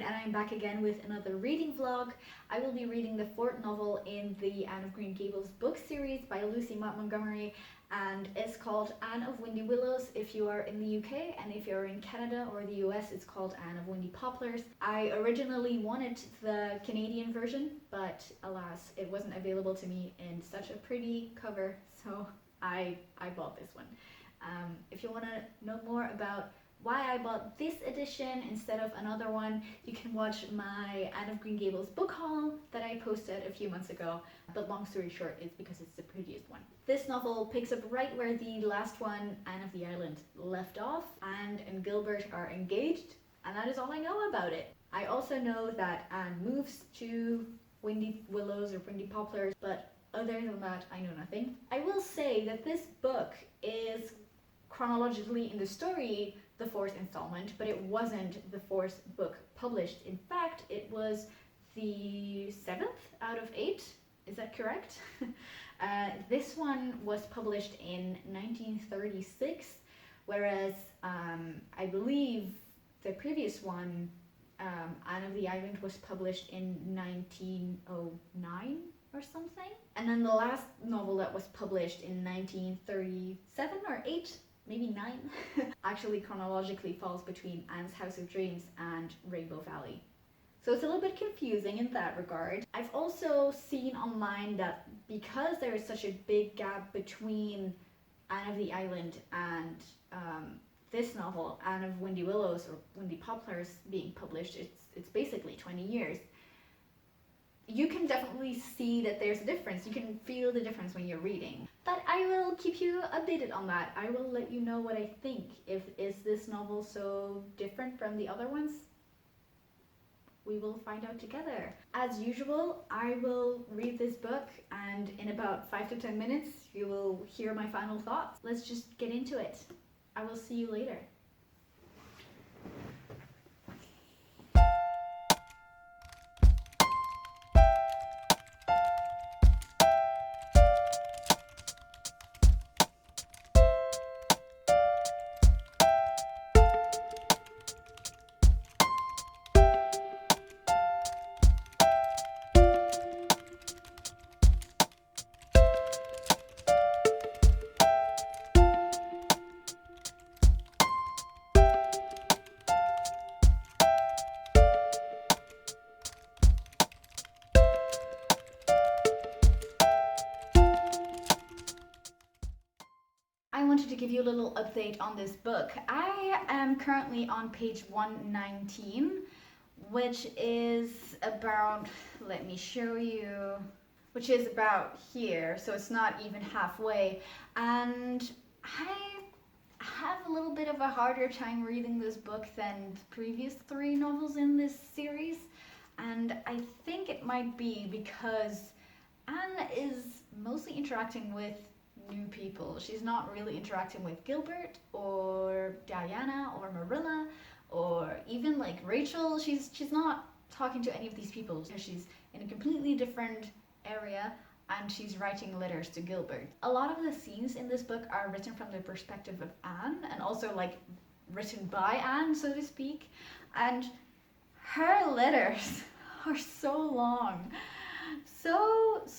and I'm back again with another reading vlog. I will be reading the fourth novel in the Anne of Green Gables book series by Lucy Maud Montgomery, and it's called Anne of Windy Willows if you are in the UK, and if you're in Canada or the US it's called Anne of Windy Poplars. I originally wanted the Canadian version, but alas, it wasn't available to me in such a pretty cover, so I bought this one. If you want to know more about why I bought this edition instead of another one, you can watch my Anne of Green Gables book haul that I posted a few months ago, but long story short, it's because it's the prettiest one. This novel picks up right where the last one, Anne of the Island, left off. Anne and Gilbert are engaged, and that is all I know about it. I also know that Anne moves to Windy Willows or Windy Poplars, but other than that, I know nothing. I will say that this book is chronologically in the story the fourth installment, but it wasn't the fourth book published. In fact, it was the 7th out of 8. Is that correct? This one was published in 1936, whereas I believe the previous one, Anne of the Island, was published in 1909 or something. And then the last novel that was published in 1937 or 8, maybe 9, actually chronologically falls between Anne's House of Dreams and Rainbow Valley. So it's a little bit confusing in that regard. I've also seen online that because there is such a big gap between Anne of the Island and this novel, Anne of Windy Willows or Windy Poplars, being published, it's basically 20 years. You can definitely see that there's a difference. You can feel the difference when you're reading. But I will keep you updated on that. I will let you know what I think. Is this novel so different from the other ones? We will find out together. As usual, I will read this book, and in about 5 to 10 minutes, you will hear my final thoughts. Let's just get into it. I will see you later. I wanted to give you a little update on this book. I am currently on page 119, which is about, let me show you, which is about here, so it's not even halfway. And I have a little bit of a harder time reading this book than the previous 3 novels in this series. And I think it might be because Anne is mostly interacting with new people. She's not really interacting with Gilbert or Diana or Marilla or even like Rachel. She's not talking to any of these people. She's in a completely different area and she's writing letters to Gilbert. A lot of the scenes in this book are written from the perspective of Anne, and also like written by Anne, so to speak. And her letters are so long.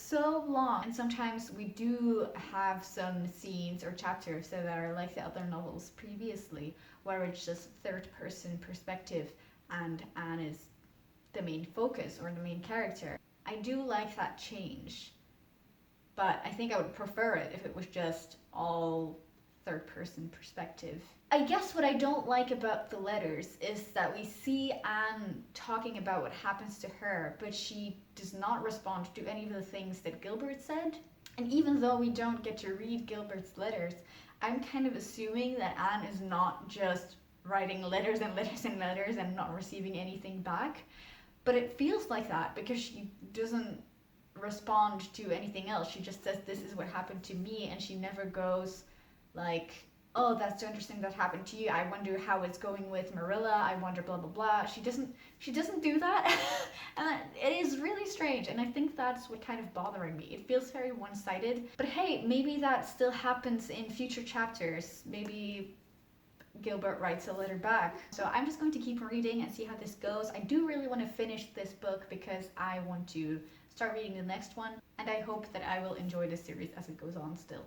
So long. And sometimes we do have some scenes or chapters that are like the other novels previously, where it's just third person perspective and Anne is the main focus or the main character. I do like that change, but I think I would prefer it if it was just all third person perspective. I guess what I don't like about the letters is that we see Anne talking about what happens to her, but she does not respond to any of the things that Gilbert said. And even though we don't get to read Gilbert's letters, I'm kind of assuming that Anne is not just writing letters and letters and letters and not receiving anything back. But it feels like that because she doesn't respond to anything else. She just says, this is what happened to me, and she never goes like, oh, that's so interesting that happened to you. I wonder how it's going with Marilla. I wonder blah, blah, blah. She doesn't do that. And it is really strange. And I think that's what kind of bothering me. It feels very one-sided. But hey, maybe that still happens in future chapters. Maybe Gilbert writes a letter back. So I'm just going to keep reading and see how this goes. I do really want to finish this book because I want to start reading the next one, and I hope that I will enjoy this series as it goes on still.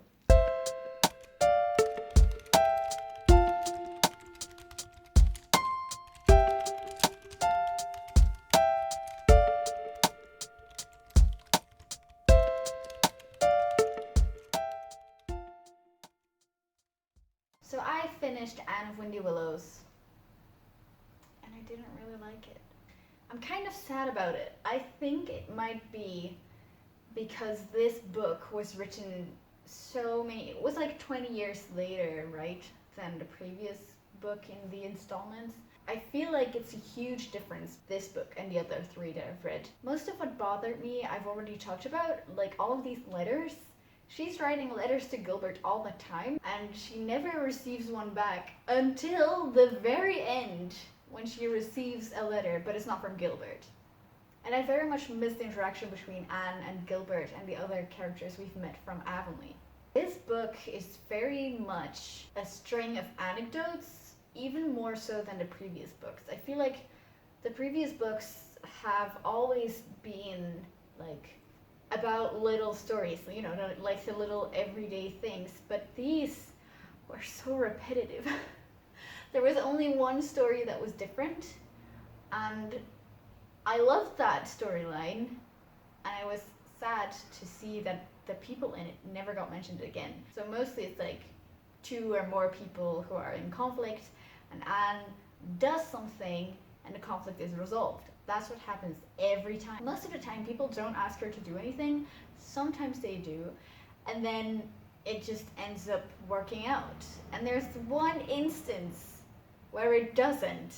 So I finished Anne of Windy Willows, and I didn't really like it. I'm kind of sad about it. I think it might be because this book was written it was like 20 years later, right, than the previous book in the installments. I feel like it's a huge difference, this book and the other three that I've read. Most of what bothered me I've already talked about, like all of these letters. She's writing letters to Gilbert all the time, and she never receives one back until the very end when she receives a letter, but it's not from Gilbert. And I very much miss the interaction between Anne and Gilbert and the other characters we've met from Avonlea. This book is very much a string of anecdotes, even more so than the previous books. I feel like the previous books have always been like about little stories, you know, like the little everyday things, but these were so repetitive. There was only one story that was different, and I loved that storyline, and I was sad to see that the people in it never got mentioned again. So mostly it's like two or more people who are in conflict, and Anne does something and the conflict is resolved. That's what happens every time. Most of the time people don't ask her to do anything, sometimes they do, and then it just ends up working out. And there's one instance where it doesn't,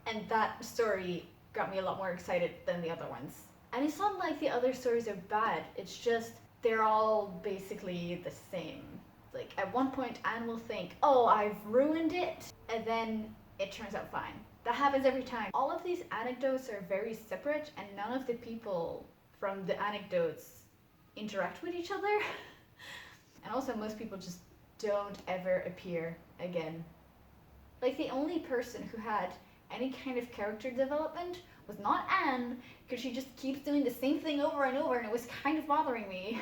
and that story got me a lot more excited than the other ones. And it's not like the other stories are bad, it's just they're all basically the same. Like at one point Anne will think, oh, I've ruined it, and then it turns out fine. That happens every time. All of these anecdotes are very separate, and none of the people from the anecdotes interact with each other. And also most people just don't ever appear again. Like the only person who had any kind of character development was not Anne, because she just keeps doing the same thing over and over, and it was kind of bothering me.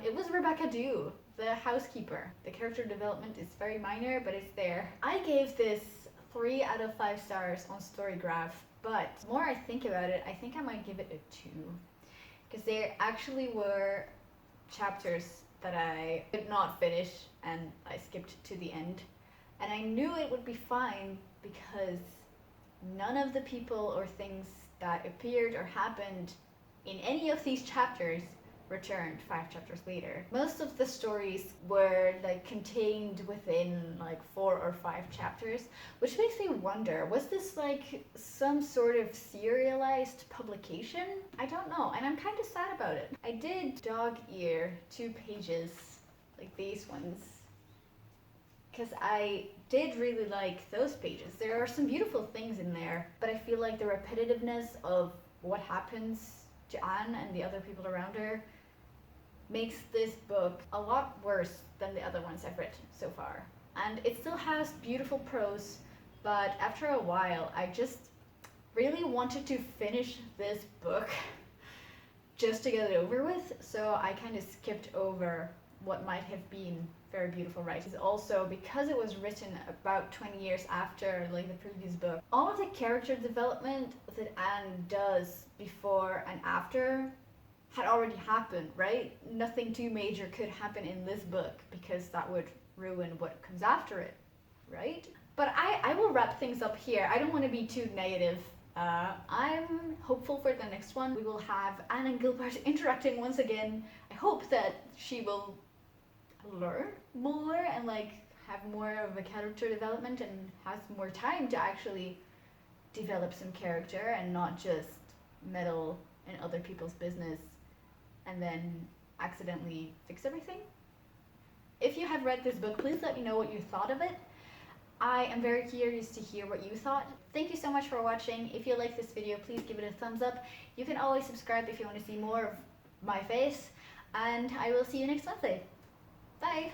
It was Rebecca Dew, the housekeeper. The character development is very minor, but it's there. I gave this 3 out of 5 stars on Storygraph, but the more I think about it, I think I might give it a 2. Because there actually were chapters that I did not finish, and I skipped to the end. And I knew it would be fine because none of the people or things that appeared or happened in any of these chapters returned 5 chapters later. Most of the stories were like contained within like 4 or 5 chapters, which makes me wonder, was this like some sort of serialized publication? I don't know, and I'm kind of sad about it. I did dog ear 2 pages like these ones, because I did really like those pages. There are some beautiful things in there, but I feel like the repetitiveness of what happens to Anne and the other people around her makes this book a lot worse than the other ones I've read so far. And it still has beautiful prose, but after a while I just really wanted to finish this book just to get it over with, so I kind of skipped over what might have been very beautiful writing. Also, because it was written about 20 years after like the previous book, all of the character development that Anne does before and after had already happened, right? Nothing too major could happen in this book because that would ruin what comes after it, right? But I will wrap things up here. I don't want to be too negative. I'm hopeful for the next one. We will have Anne and Gilbert interacting once again. I hope that she will learn more and like have more of a character development and has more time to actually develop some character and not just meddle in other people's business and then accidentally fix everything. If you have read this book, please let me know what you thought of it. I am very curious to hear what you thought. Thank you so much for watching. If you like this video, please give it a thumbs up. You can always subscribe if you want to see more of my face, and I will see you next Wednesday. Bye!